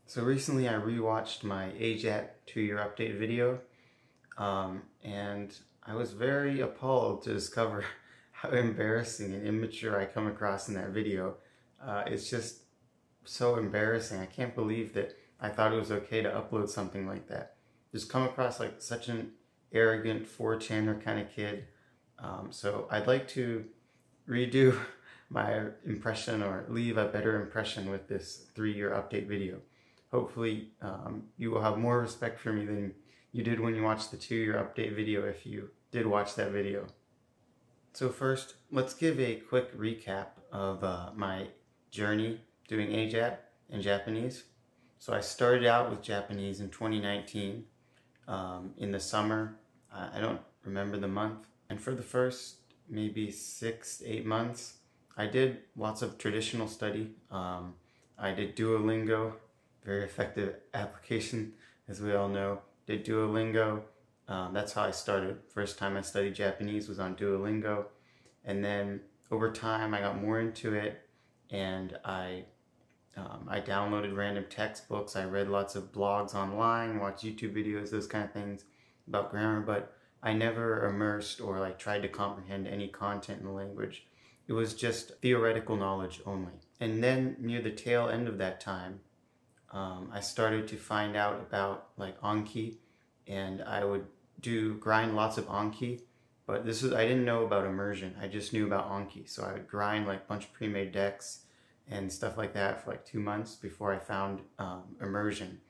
So recently I rewatched my AJATT 2-year update video, and I was very appalled to discover how embarrassing and immature I come across in that video. It's just so embarrassing. I can't believe that I thought it was okay to upload something like that. Just come across like such an arrogant 4chaner kind of kid. So I'd like to redo my impression or leave a better impression with this 3-year update video. Hopefully you will have more respect for me than you did when you watched the 2-year update video if you did watch that video. So first, let's give a quick recap of my journey doing AJATT in Japanese. So I started out with Japanese in 2019 in the summer. I don't remember the month. And for the first maybe 6 to 8 months, I did lots of traditional study. I did Duolingo, very effective application, as we all know. Did Duolingo. That's how I started. First time I studied Japanese was on Duolingo. And then over time I got more into it, and I downloaded random textbooks. I read lots of blogs online, watched YouTube videos, those kind of things about grammar, but I never immersed or like tried to comprehend any content in the language. It was just theoretical knowledge only. And then near the tail end of that time, I started to find out about like Anki, and I would grind lots of Anki, but I didn't know about Immersion. I just knew about Anki, so I would grind like a bunch of pre-made decks and stuff like that for like 2 months before I found Immersion.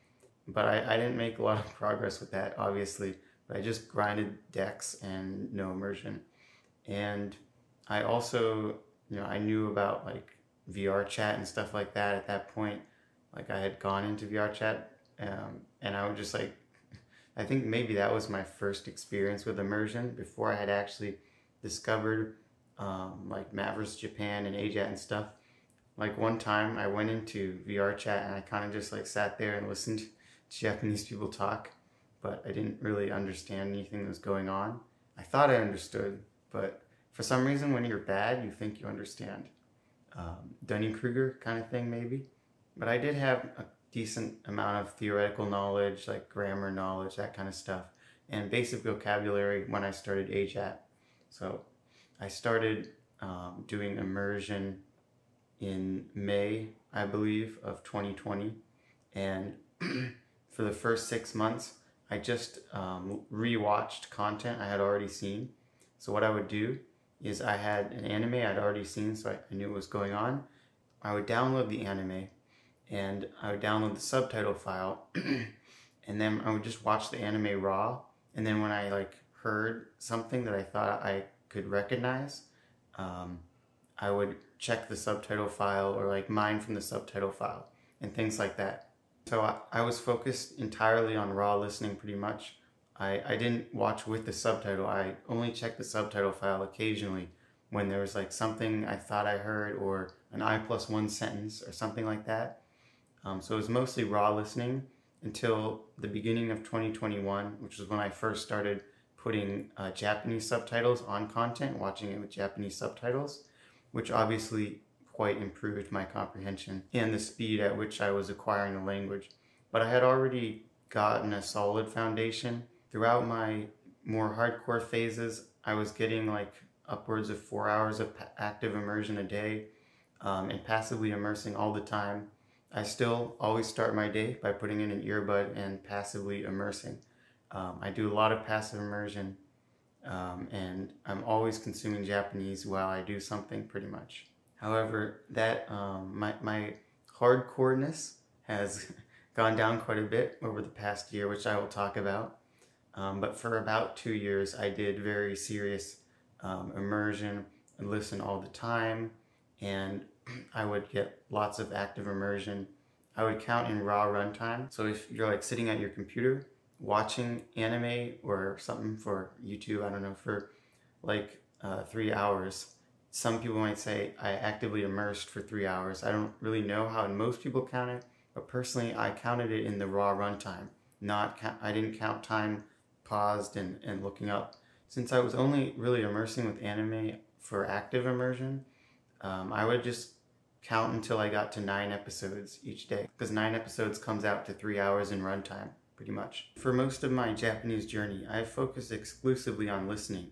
But I didn't make a lot of progress with that, obviously, but I just grinded decks and no Immersion. And I also, I knew about like VR chat and stuff like that at that point. Like I had gone into VR chat, and I would just like, I think maybe that was my first experience with Immersion before I had actually discovered like Mavericks Japan and AJATT and stuff. Like one time I went into VR chat and I kind of just like sat there and listened to Japanese people talk, but I didn't really understand anything that was going on. I thought I understood, but for some reason when you're bad, you think you understand. Dunning-Kruger kind of thing maybe. But I did have a decent amount of theoretical knowledge, like grammar knowledge, that kind of stuff, and basic vocabulary when I started AJATT. So I started doing Immersion in May, I believe, of 2020. And for the first 6 months, I just rewatched content I had already seen. So what I would do is I had an anime I'd already seen, so I knew what was going on. I would download the anime, and I would download the subtitle file, and then I would just watch the anime raw. And then when I like heard something that I thought I could recognize, I would check the subtitle file or like mine from the subtitle file and things like that. So I was focused entirely on raw listening pretty much. I didn't watch with the subtitle. I only checked the subtitle file occasionally when there was like something I thought I heard or an I+1 sentence or something like that. So it was mostly raw listening until the beginning of 2021, which was when I first started putting Japanese subtitles on content, watching it with Japanese subtitles, which obviously quite improved my comprehension and the speed at which I was acquiring the language. But I had already gotten a solid foundation. Throughout my more hardcore phases, I was getting like upwards of 4 hours of active immersion a day, and passively immersing all the time. I still always start my day by putting in an earbud and passively immersing. I do a lot of passive immersion, and I'm always consuming Japanese while I do something pretty much. However, that my hardcoreness has gone down quite a bit over the past year, which I will talk about. But for about 2 years, I did very serious immersion and listen all the time, and I would get lots of active immersion. I would count in raw runtime. So if you're like sitting at your computer watching anime or something for YouTube, I don't know, for like 3 hours, some people might say I actively immersed for 3 hours. I don't really know how most people count it, but personally I counted it in the raw runtime. I didn't count time paused and looking up. Since I was only really immersing with anime for active immersion, I would just count until I got to 9 episodes each day, because 9 episodes comes out to 3 hours in runtime, pretty much. For most of my Japanese journey, I focused exclusively on listening.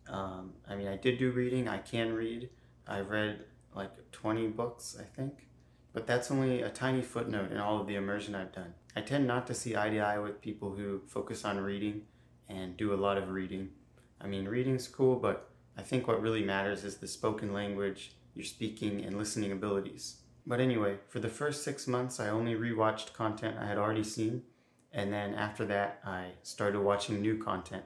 I did do reading. I can read. I read like 20 books, I think. But that's only a tiny footnote in all of the immersion I've done. I tend not to see eye to eye with people who focus on reading and do a lot of reading. Reading's cool, but I think what really matters is the spoken language, your speaking and listening abilities. But anyway, for the first 6 months, I only rewatched content I had already seen. And then after that, I started watching new content.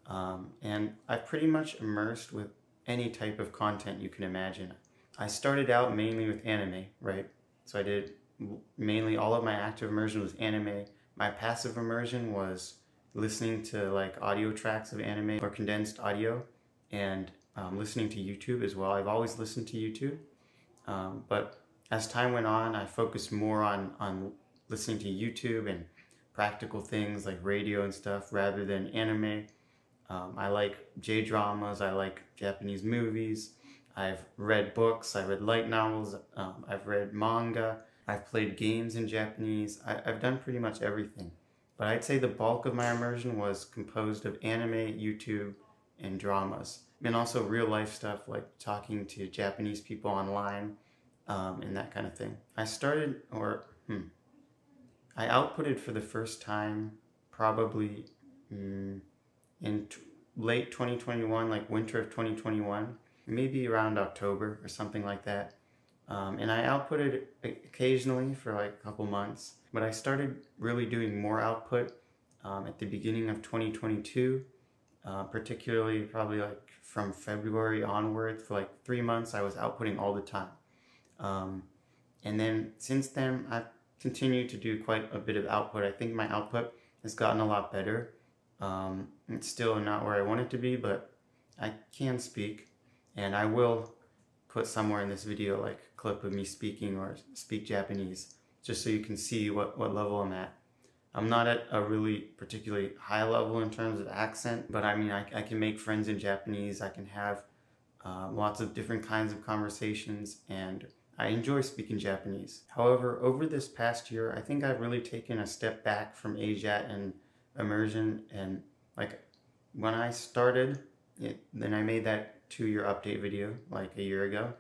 And I pretty much immersed with any type of content you can imagine. I started out mainly with anime, right? So I did mainly all of my active immersion was anime. My passive immersion was listening to like audio tracks of anime or condensed audio, and listening to YouTube as well. I've always listened to YouTube, but as time went on, I focused more on listening to YouTube and practical things like radio and stuff rather than anime. I like J-dramas, I like Japanese movies, I've read books, I read light novels, I've read manga, I've played games in Japanese. I've done pretty much everything. But I'd say the bulk of my immersion was composed of anime, YouTube, and dramas. And also real life stuff like talking to Japanese people online, and that kind of thing. I outputted for the first time probably in late 2021, like winter of 2021, maybe around October or something like that. And I outputted occasionally for like a couple months, but I started really doing more output at the beginning of 2022, particularly probably like from February onward. For like 3 months, I was outputting all the time. And then since then, I've continued to do quite a bit of output. I think my output has gotten a lot better. It's still not where I want it to be, but I can speak, and I will put somewhere in this video like a clip of me speaking or speak Japanese, just so you can see what level I'm at. I'm not at a really particularly high level in terms of accent, but I can make friends in Japanese. I can have lots of different kinds of conversations, and I enjoy speaking Japanese. However, over this past year, I think I've really taken a step back from AJATT and immersion. And like when I started it, then I made that 2-year update video like a year ago.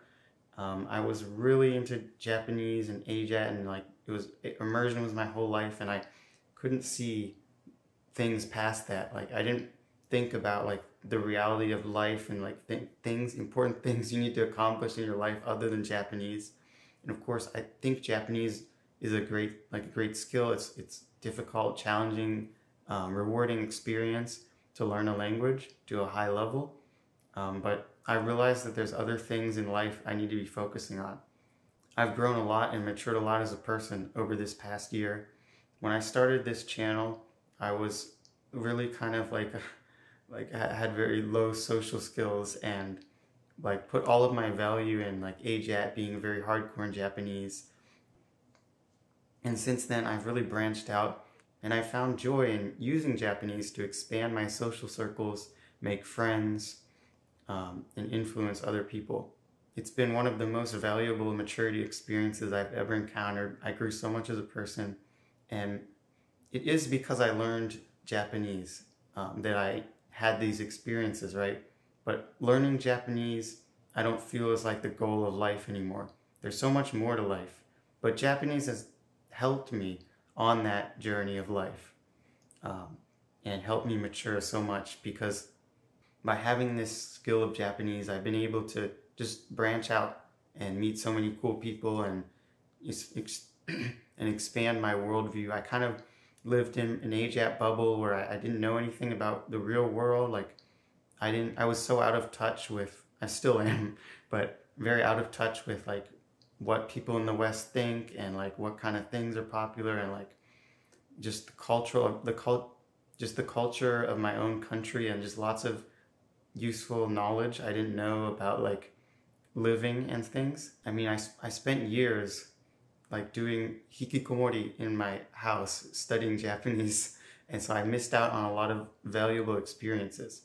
I was really into Japanese and AJATT, and immersion was my whole life, and I couldn't see things past that. Like I didn't think about like the reality of life and like important things you need to accomplish in your life other than Japanese. And of course, I think Japanese is a great skill. It's difficult, challenging, rewarding experience to learn a language to a high level. But I realized that there's other things in life I need to be focusing on. I've grown a lot and matured a lot as a person over this past year. When I started this channel, I was really kind of I had very low social skills, and like put all of my value in like AJATT being very hardcore in Japanese. And since then, I've really branched out, and I found joy in using Japanese to expand my social circles, make friends, and influence other people. It's been one of the most valuable maturity experiences I've ever encountered. I grew so much as a person, and it is because I learned Japanese that I had these experiences, right? But learning Japanese, I don't feel is like the goal of life anymore. There's so much more to life. But Japanese has helped me on that journey of life, and helped me mature so much, because by having this skill of Japanese, I've been able to just branch out and meet so many cool people and expand my worldview. I kind of lived in an AJATT bubble where I didn't know anything about the real world. Like I was so out of touch with, I still am, but very out of touch with like what people in the West think, and like what kind of things are popular, and like just the culture of my own country, and just lots of useful knowledge I didn't know about like living and things. I spent years like doing hikikomori in my house studying Japanese, and so I missed out on a lot of valuable experiences.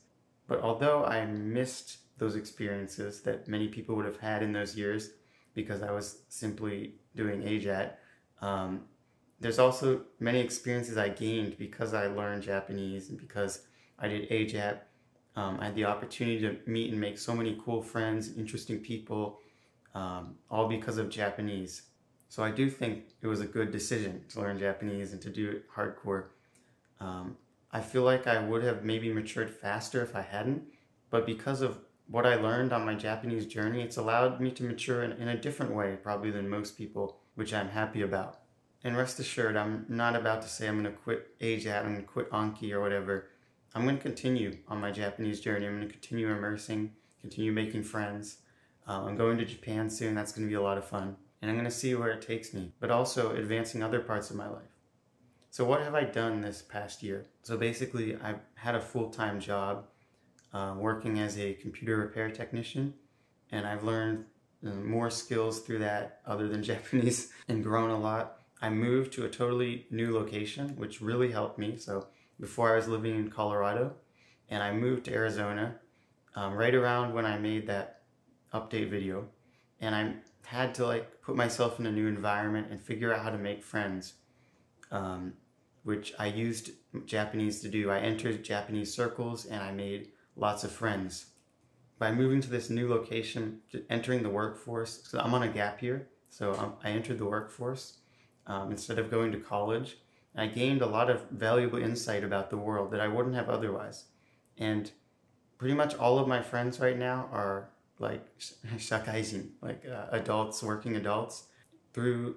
But although I missed those experiences that many people would have had in those years, because I was simply doing AJATT. There's also many experiences I gained because I learned Japanese and because I did AJATT. I had the opportunity to meet and make so many cool friends, interesting people, all because of Japanese. So I do think it was a good decision to learn Japanese and to do it hardcore. I feel like I would have maybe matured faster if I hadn't, but because of what I learned on my Japanese journey, it's allowed me to mature in a different way probably than most people, which I'm happy about. And rest assured, I'm not about to say I'm going to quit AJAT, I'm going to quit Anki or whatever. I'm going to continue on my Japanese journey. I'm going to continue immersing, continue making friends. I'm going to Japan soon. That's going to be a lot of fun. And I'm going to see where it takes me, but also advancing other parts of my life. So what have I done this past year? So basically, I've had a full-time job working as a computer repair technician, and I've learned more skills through that other than Japanese and grown a lot. I moved to a totally new location, which really helped me. So before I was living in Colorado, and I moved to Arizona right around when I made that update video, and I had to like put myself in a new environment and figure out how to make friends, which I used Japanese to do. I entered Japanese circles and I made lots of friends. By moving to this new location, entering the workforce, so I'm on a gap year, so I entered the workforce instead of going to college. I gained a lot of valuable insight about the world that I wouldn't have otherwise. And pretty much all of my friends right now are like shakaijin, like adults, working adults. Through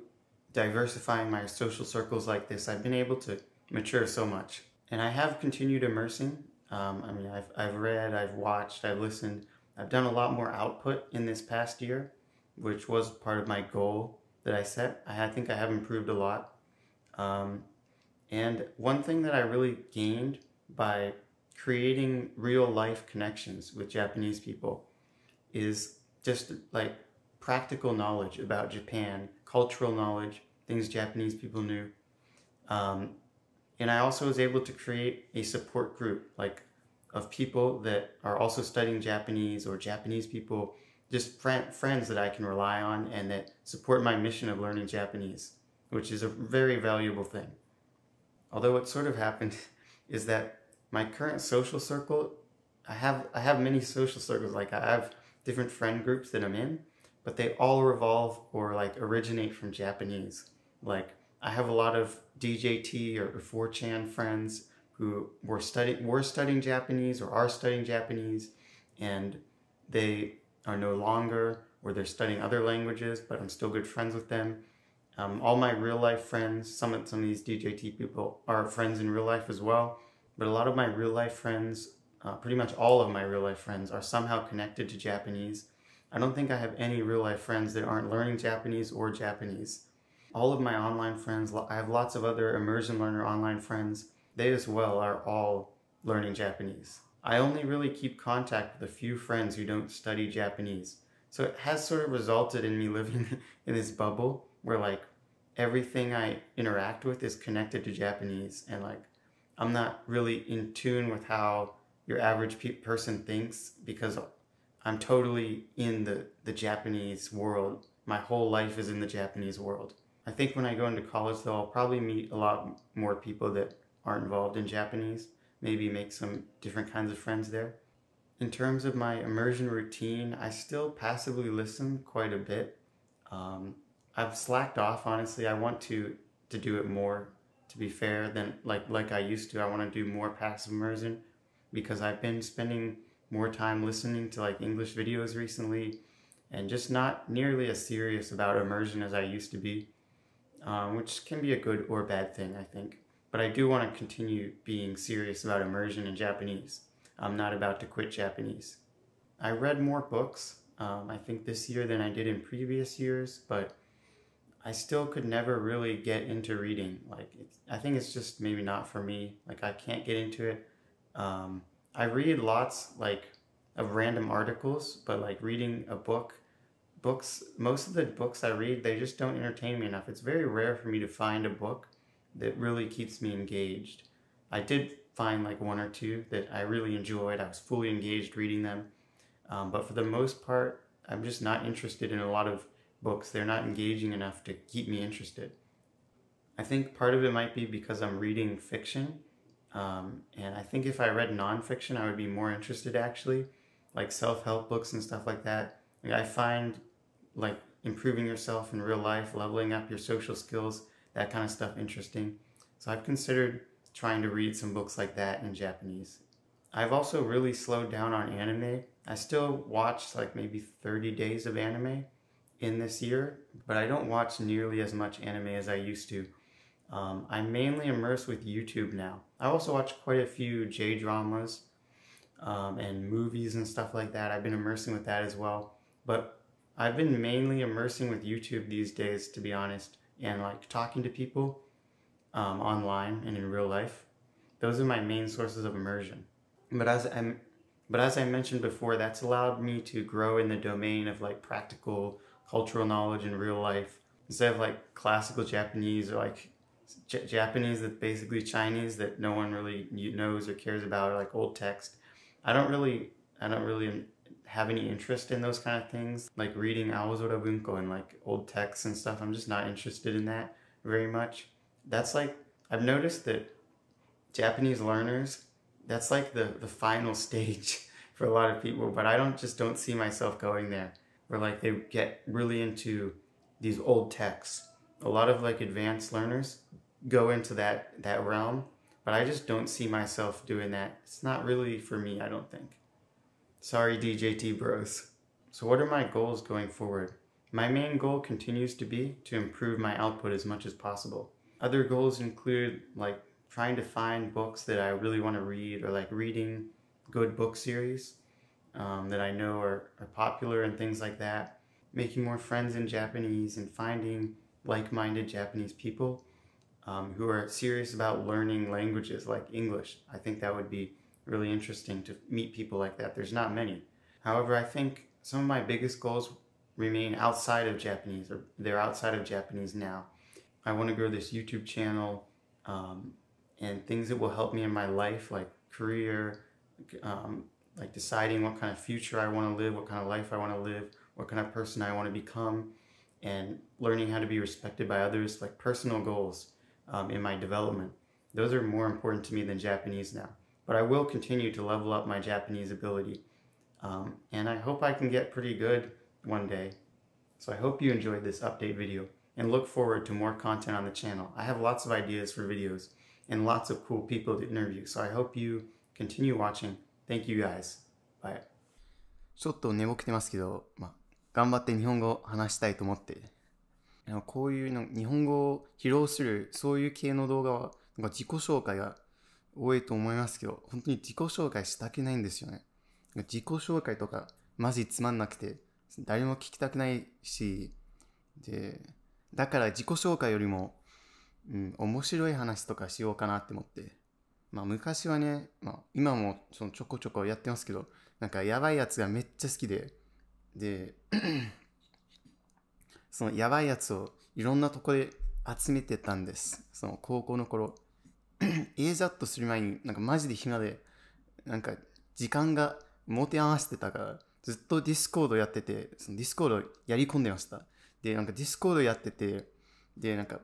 diversifying my social circles like this, I've been able to mature so much. And I have continued immersing. I've read, I've watched, I've listened. I've done a lot more output in this past year, which was part of my goal that I set. I think I have improved a lot. And one thing that I really gained by creating real life connections with Japanese people is just like practical knowledge about Japan, cultural knowledge, things Japanese people knew. And I also was able to create a support group of people that are also studying Japanese, or Japanese people, just friends that I can rely on and that support my mission of learning Japanese, which is a very valuable thing. Although what sort of happened is that my current social circle, I have many social circles. Like I have different friend groups that I'm in, but they all revolve or like originate from Japanese. Like I have a lot of DJT or 4chan friends who were studying Japanese or are studying Japanese, and they are no longer, or they're studying other languages, but I'm still good friends with them. All my real life friends, some of these DJT people are friends in real life as well, but a lot of my real life friends, pretty much all of my real life friends, are somehow connected to Japanese. I don't think I have any real life friends that aren't learning Japanese or Japanese. All of my online friends, I have lots of other immersion learner online friends. They as well are all learning Japanese. I only really keep contact with a few friends who don't study Japanese. So it has sort of resulted in me living in this bubble where like everything I interact with is connected to Japanese, and like I'm not really in tune with how your average person thinks, because I'm totally in the Japanese world. My whole life is in the Japanese world. I think when I go into college though, I'll probably meet a lot more people that aren't involved in Japanese, maybe make some different kinds of friends there. In terms of my immersion routine, I still passively listen quite a bit. I've slacked off, honestly. I want to do it more, to be fair, than like I used to. I want to do more passive immersion because I've been spending more time listening to like English videos recently and just not nearly as serious about immersion as I used to be, which can be a good or bad thing, I think. But I do want to continue being serious about immersion in Japanese. I'm not about to quit Japanese. I read more books, I think this year than I did in previous years, but I still could never really get into reading. I think it's just maybe not for me. Like I can't get into it. I read lots of random articles, but like reading a books, most of the books I read, they just don't entertain me enough. It's very rare for me to find a book that really keeps me engaged. I did find like one or two that I really enjoyed. I was fully engaged reading them. But for the most part, I'm just not interested in a lot of books. They're not engaging enough to keep me interested. I think part of it might be because I'm reading fiction. And I think if I read nonfiction, I would be more interested actually, like self-help books and stuff like that. Like, I find like improving yourself in real life, leveling up your social skills, that kind of stuff interesting. So I've considered trying to read some books like that in Japanese. I've also really slowed down on anime. I still watch like maybe 30 days of anime in this year, but I don't watch nearly as much anime as I used to. I'm mainly immersed with YouTube now. I also watch quite a few J-dramas and movies and stuff like that. I've been immersing with that as well. But I've been mainly immersing with YouTube these days, to be honest, and like talking to people online and in real life. Those are my main sources of immersion. But as I mentioned before, that's allowed me to grow in the domain of like practical cultural knowledge in real life instead of like classical Japanese or like Japanese that's basically Chinese that no one really knows or cares about, or like old text. I don't really have any interest in those kind of things, like reading Aozora Bunko and like old texts and stuff. I'm just not interested in that very much. That's like, I've noticed that Japanese learners, that's like the final stage for a lot of people, but I don't see myself going there, where like they get really into these old texts. A lot of like advanced learners go into that realm, but I just don't see myself doing that. It's not really for me, I don't think. Sorry, DJT bros. So what are my goals going forward? My main goal continues to be to improve my output as much as possible. Other goals include like trying to find books that I really want to read, or like reading good book series that I know are popular and things like that. Making more friends in Japanese and finding like-minded Japanese people who are serious about learning languages like English. I think that would be really interesting to meet people like that. There's not many. However, I think some of my biggest goals remain outside of Japanese, or they're outside of Japanese now. I want to grow this YouTube channel and things that will help me in my life, like career, like deciding what kind of future I want to live, what kind of life I want to live, what kind of person I want to become, and learning how to be respected by others, like personal goals in my development. Those are more important to me than Japanese now. But I will continue to level up my Japanese ability. And I hope I can get pretty good one day. So I hope you enjoyed this update video and look forward to more content on the channel. I have lots of ideas for videos and lots of cool people to interview. So I hope you continue watching. Thank you guys. Bye. ちょっと寝ぼけてますけど、頑張って日本語を話したいと思って。こういうの日本語を披露するそういう系の動画はなんか自己紹介が多いと思いますけど、本当に自己紹介したくないんですよね。自己紹介とかマジつまんなくて誰も聞きたくないし、でだから自己紹介よりも、面白い話とかしようかなって思って、昔はね、今もそのちょこちょこやってますけど、なんかやばいやつがめっちゃ好きでそのやばいやつをいろんなとこで集めてたんです。その高校の頃AJATT する前になんかマジで暇で、なんか時間が持て余してたからずっとディスコードやってて、そのディスコードやり込んでました。でなんかディスコードやってて、でなんか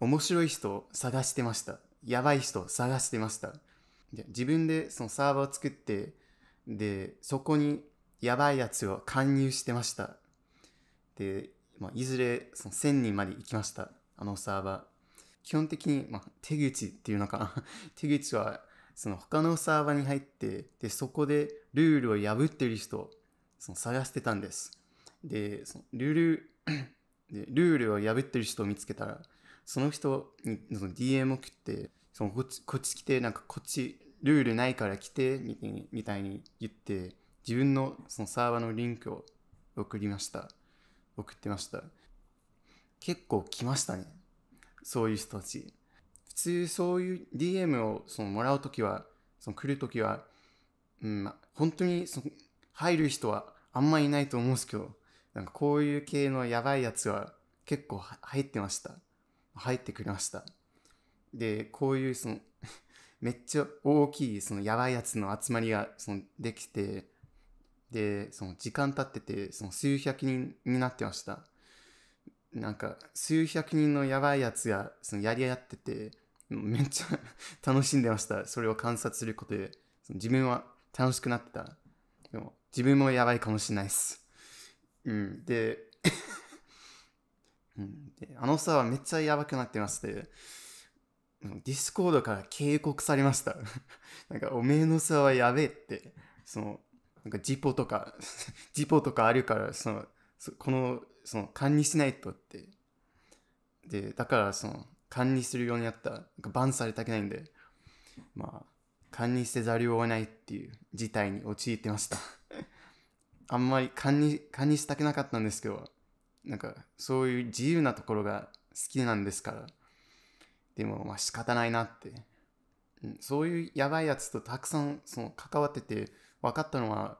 面白い人を探してました。やばい人を探してました。で自分でそのサーバーを作って、でそこにやばいやつを勧誘してました。でいずれその1000人まで行きました。あのサーバー。基本的に、手口っていうのかな。手口はその他のサーバーに入って、でそこでルールを破ってる人をその探してたんです。でそのルールを破ってる人を見つけたら、その人にその DM 送って、そのこっち来て、なんかこっちルールないから来てみたいに言って、自分のそのサーバーのリンクを送ってました。結構来ましたね、そういう人たち。普通そういう DM をそのもらうときは、その来るときは、本当にその入る人はあんまりいないと思うんですけど、なんかこういう系のやばいやつは結構入ってくれました。でこういうそのめっちゃ大きいそのやばいやつの集まりがそのできて、でその時間経っててその数百人になってました。なんか数百人のやばいやつがそのやり合ってて、めっちゃ楽しんでました。それを観察することで、自分は楽しくなってた。でも自分もやばいかもしれないです。で、あのさはめっちゃやばくなってまして、ディスコードから警告されました。なんかおめえのさはやべえって、なんかジポとかジポとかあるから、その管理しないとって。で、だから管理するようになった。なんかバンされたくないんで、まあ、管理せざるを得ないっていう事態に陥ってました。あんまり管理したくなかったんですけど、なんかそういう自由なところが好きなんですから、でもまあ仕方ないなって、そういうやばいやつとたくさん関わってて分かったのは、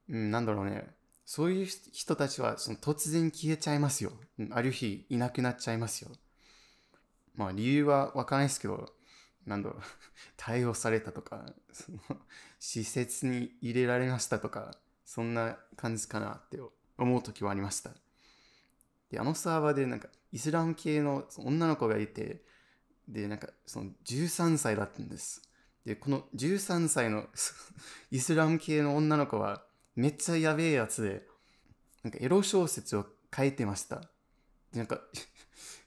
なんだろうね、そういう人たちは突然消えちゃいますよ。ある日いなくなっちゃいますよ。まあ理由は分からないですけど、なんだろう、逮捕されたとか、施設に入れられましたとか、そんな感じかなって思う時はありました。で、あのサーバーでなんかイスラム系の女の子がいて、で、なんか13歳だったんです。で、この13歳のイスラム系の女の子はめっちゃやべえやつで、なんかエロ小説を書いてました。で、なんか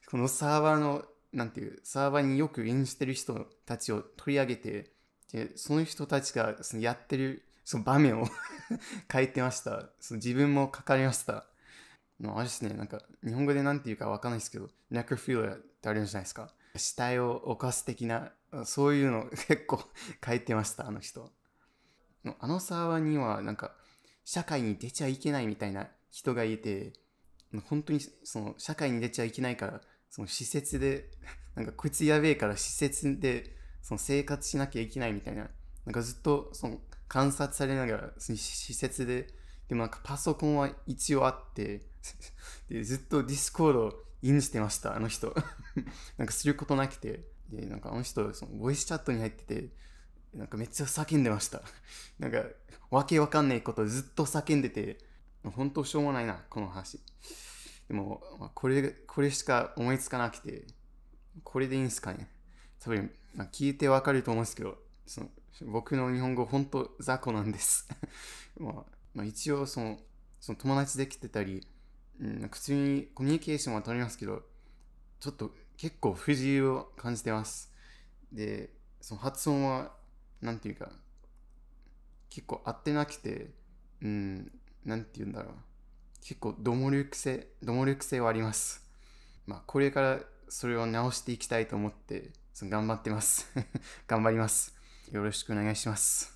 このサーバーの、なんていう、サーバーによく演じてる人たちを取り上げて、で、その人たちがやってるその場面を書いてました。自分も書かれました。あれですね、なんか日本語でなんていうかわかんないですけど、ネクロフィリアってあるじゃないですか。死体を犯す的な、そういうの結構書いてました、あの人。あのサーバーにはなんか、社会に出ちゃいけないみたいな人がいて、本当に社会に出ちゃいけないから、施設で、なんかこいつやべえから施設で生活しなきゃいけないみたいな、なんかずっと観察されながら施設で、でもなんかパソコンは一応あってでずっとディスコードをインしてました、あの人。なんかすることなくて、でなんかあの人ボイスチャットに入ってて、なんかめっちゃ叫んでました。なんかわけわかんないことをずっと叫んでて、本当しょうもないなこの話。でもこれしか思いつかなくて、これでいいんすかね。多分、聞いてわかると思うんですけど、僕の日本語本当雑魚なんです。一応友達できてたり、普通にコミュニケーションは取りますけど、ちょっと結構不自由を感じてます。で、発音はなんていうか結構合ってなくて、なんて言うんだろう。結構どもる癖はあります。これからそれを直していきたいと思って頑張ってます。頑張ります。よろしくお願いします。